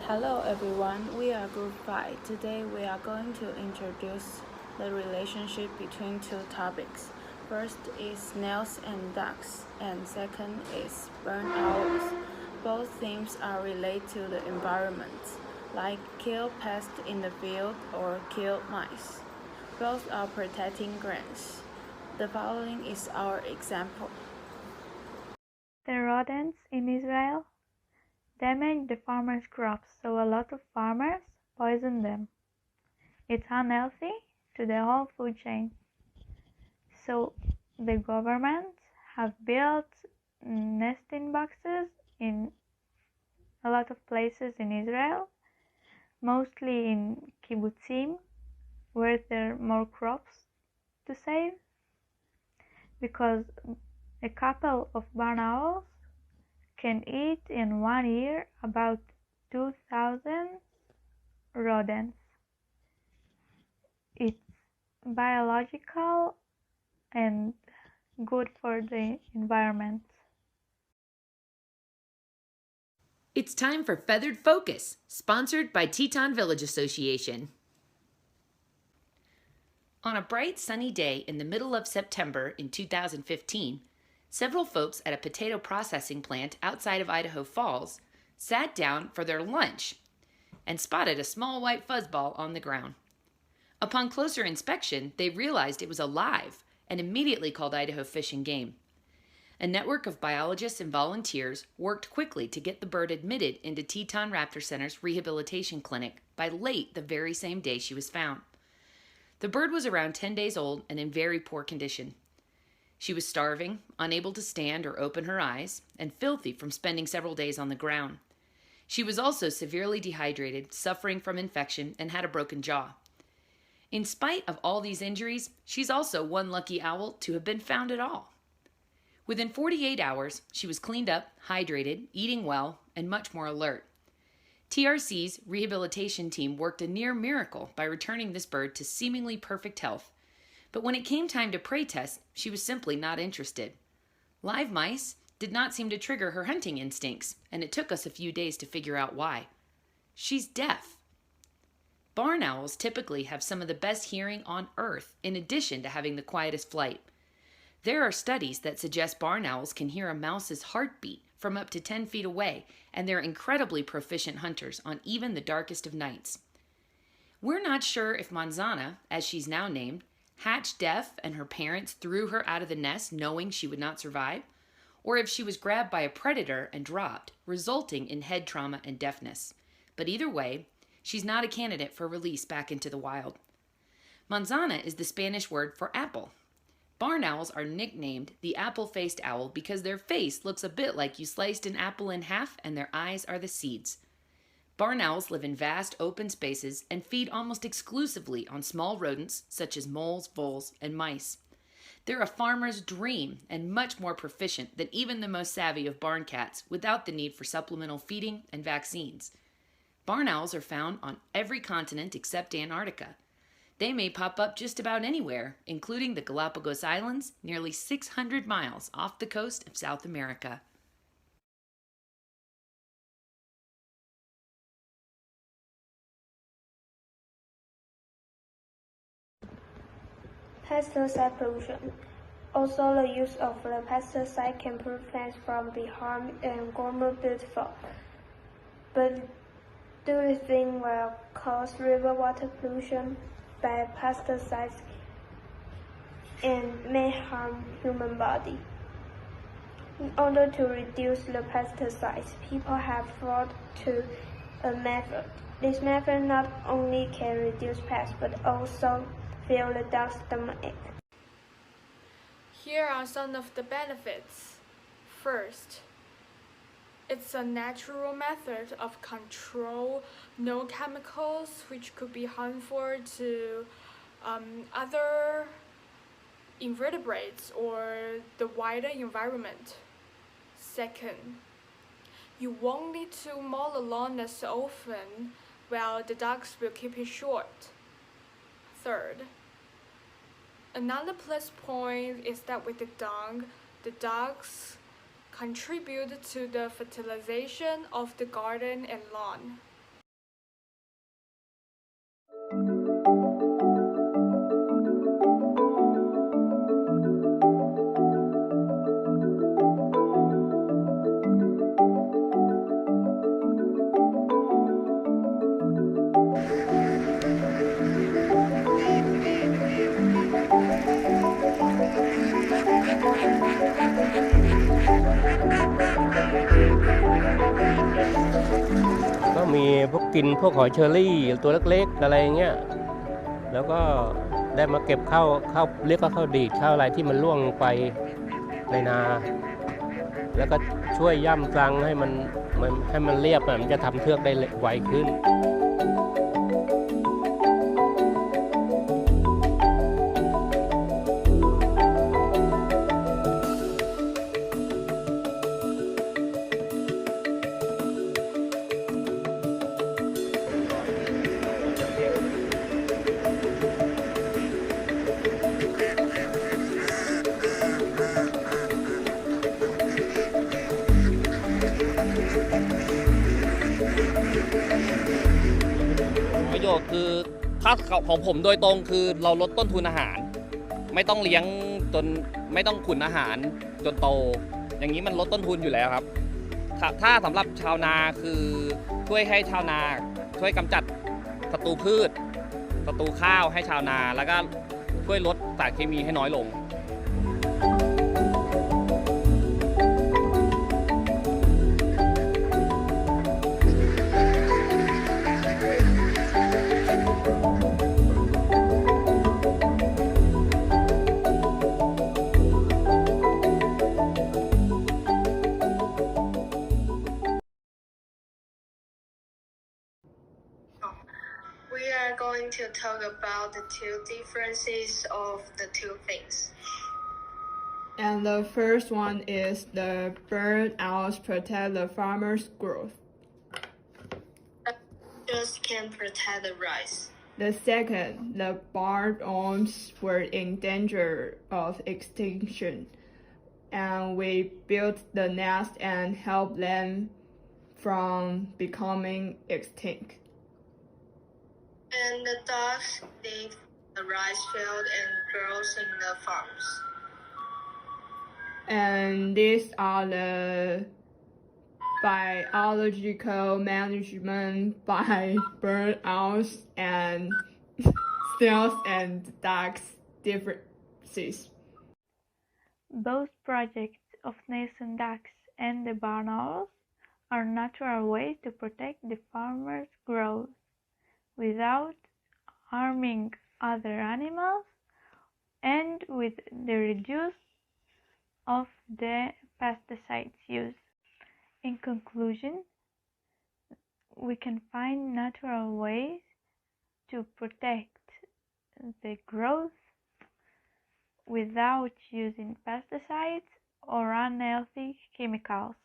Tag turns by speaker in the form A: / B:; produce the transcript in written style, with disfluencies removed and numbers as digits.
A: Hello everyone, we are Group 5. Today we are going to introduce the relationship between two topics. First is snails and ducks, and second is barn owls. Both themes are related to the environment, like kill pests in the field or kill mice. Both are protecting grains. The following is our example.
B: The rodents in Israel damage the farmers' crops, so a lot of farmers poison them. It's unhealthy to the whole food chain. So the government have built nesting boxes in a lot of places in Israel, mostly in kibbutzim, where there are more crops to save, because a couple of barn owls can eat in 1 year about 2,000 rodents. It's biological and good for the environment.
C: It's time for Feathered Focus, sponsored by Teton Village Association. On a bright sunny day in the middle of September in 2015, several folks at a potato processing plant outside of Idaho Falls sat down for their lunch and spotted a small white fuzzball on the ground. Upon closer inspection, they realized it was alive and immediately called Idaho Fish and Game. A network of biologists and volunteers worked quickly to get the bird admitted into Teton Raptor Center's rehabilitation clinic by late the very same day she was found. The bird was around 10 days old and in very poor condition. She was starving, unable to stand or open her eyes, and filthy from spending several days on the ground. She was also severely dehydrated, suffering from infection, and had a broken jaw. In spite of all these injuries, she's also one lucky owl to have been found at all. Within 48 hours, she was cleaned up, hydrated, eating well, and much more alert. TRC's rehabilitation team worked a near miracle by returning this bird to seemingly perfect health. But when it came time to prey test, she was simply not interested. Live mice did not seem to trigger her hunting instincts, and it took us a few days to figure out why. She's deaf. Barn owls typically have some of the best hearing on Earth, in addition to having the quietest flight. There are studies that suggest barn owls can hear a mouse's heartbeat from up to 10 feet away, and they're incredibly proficient hunters on even the darkest of nights. We're not sure if Manzana, as she's now named, hatched deaf and her parents threw her out of the nest knowing she would not survive, or if she was grabbed by a predator and dropped, resulting in head trauma and deafness. But either way, she's not a candidate for release back into the wild. Manzana is the Spanish word for apple. Barn owls are nicknamed the apple-faced owl because their face looks a bit like you sliced an apple in half and their eyes are the seeds. Barn owls live in vast open spaces and feed almost exclusively on small rodents such as moles, voles, and mice. They're a farmer's dream and much more proficient than even the most savvy of barn cats without the need for supplemental feeding and vaccines. Barn owls are found on every continent except Antarctica. They may pop up just about anywhere, including the Galapagos Islands, nearly 600 miles off the coast of South America.
D: Pesticide pollution. Also, the use of the pesticide can prevent from the harm and grow beautiful. But do you think will cause river water pollution by pesticides and may harm human body? In order to reduce the pesticides, people have thought to a method. This method not only can reduce pests but also fill the duck's stomach.
E: Here are some of the benefits. First, it's a natural method of control, no chemicals which could be harmful to other invertebrates or the wider environment. Second, you won't need to mow the lawn as often, while the ducks will keep it short. Third, another plus point is that with the dung, the ducks contribute to the fertilization of the garden and lawn.
F: มีพวกกินพวกหอยเชอรี่ตัวเล็กๆอะไรเงี้ยแล้วก็ได้มาเก็บข้าวเรียกว่าข้าวดีดข้าวอะไรที่มันร่วงลงไปในนาแล้วก็ช่วยย่ำซังให้มันเรียบมันจะทำเทือกได้ไวขึ้น
G: ประโยชน์คือถ้าของผมโดยตรงคือเราลดต้นทุนอาหารไม่ต้องเลี้ยงจนไม่ต้องขุนอาหารจนโตอย่างนี้มันลดต้นทุนอยู่แล้วครับถ้าสำหรับชาวนาคือช่วยให้ชาวนาช่วยกำจัดศัตรูพืชศัตรูข้าวให้ชาวนาแล้วก็ช่วยลดสารเคมีให้น้อยลง
A: We are going to talk about the two differences of the two things.
E: And the first one is the burnouts protect the farmer's growth.
A: Just can protect the rice.
E: The second, the burnouts were in danger of extinction, and we built the nest and helped them from becoming extinct.
A: And the ducks live in the rice field and grows in the farms.
E: And these are the biological management by burnouts and snails and ducks differences.
B: Both projects of snails and ducks and the barn owls are natural ways to protect the farmer's growth without harming other animals and with the reduce of the pesticides used. In conclusion, we can find natural ways to protect the growth without using pesticides or unhealthy chemicals.